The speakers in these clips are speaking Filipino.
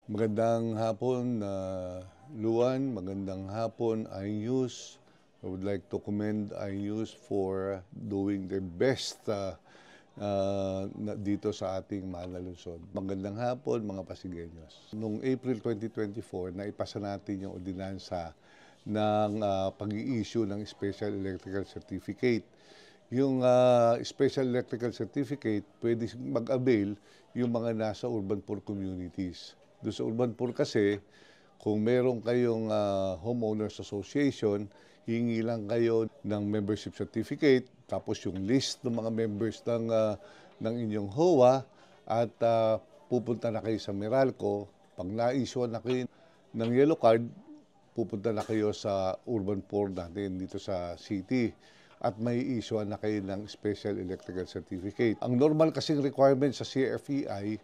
Magandang hapon, Luan. Magandang hapon, iNews. I would like to commend iNews for doing their best dito sa ating mahal na lungsod. Magandang hapon, mga Pasigueños. Noong April 2024, naipasa natin yung ordinansa ng pag-i-issue ng Special Electrical Certificate. Yung Special Electrical Certificate, pwede mag-avail yung mga nasa urban poor communities. Doon sa urban poor kasi, kung meron kayong homeowners association, hingi lang kayo ng membership certificate, tapos yung list ng mga members ng inyong HOA, at pupunta na kayo sa Meralco. Pag na-issue na kayo ng yellow card, pupunta na kayo sa urban poor natin dito sa city at may issue na kayo ng Special Electrical Certificate. Ang normal kasing requirement sa CFEI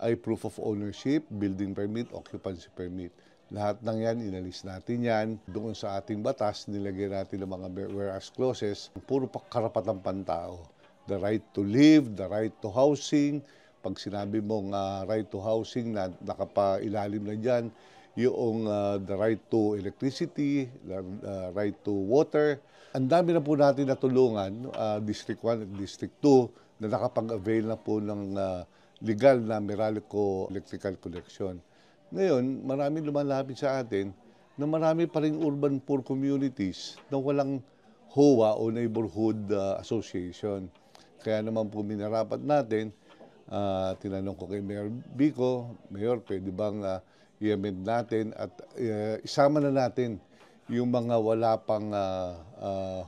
ay proof of ownership, building permit, occupancy permit. Lahat ng yan, inalis natin yan. Doon sa ating batas, nilagay natin ng mga whereas clauses, puro karapatang pantao. The right to live, the right to housing. Pag sinabi mong right to housing, na nakapailalim na dyan, yung the right to electricity, the right to water. Ang dami na po natin natulungan, District 1 at District 2, na nakapag-avail na po ng legal na Meralco electrical connection. Ngayon, marami lumalapit sa atin na marami pa ring urban poor communities na walang HOA o neighborhood association. Kaya naman po minarapat natin, tinanong ko kay Mayor Vico, Mayor, pwede bang i-amend natin at isama na natin yung mga wala pang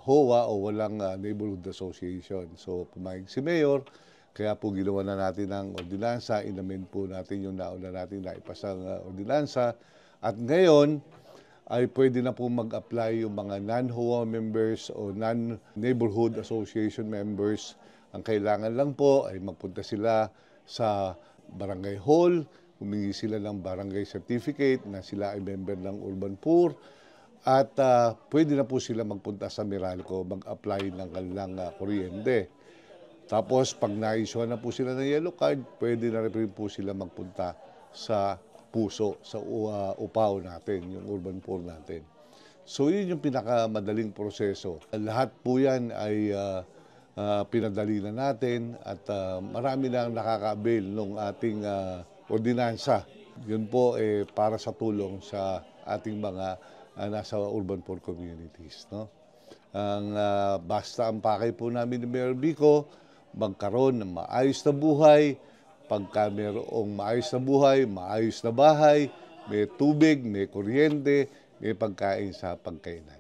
HOA o walang neighborhood association. So pumayag si Mayor, kaya po ginawa na natin ang ordinansa, in-amend po natin yung nauna natin na ipasang ordinansa. At ngayon ay pwede na po mag-apply yung mga non-HOA members o non-neighborhood association members. Ang kailangan lang po ay magpunta sila sa barangay hall, humingi sila ng barangay certificate na sila ay member ng urban poor. At pwede na po sila magpunta sa Meralco, mag-apply ng kanilang kuryente. Tapos pag na-issue na po sila ng yellow card, pwede na rin po sila magpunta sa puso, sa upaw natin, yung urban poor natin. So yun yung pinakamadaling proseso. Lahat po yan ay pinadali na natin at marami na nakaka-avail ng ating ordinansa. Yun po para sa tulong sa ating mga nasa urban poor communities. No? Basta ang pakay po namin ni Mayor Vico, magkaroon ng maayos na buhay. Pagka mayroong maayos na buhay, maayos na bahay, may tubig, may kuryente, may pagkain sa pagkainan.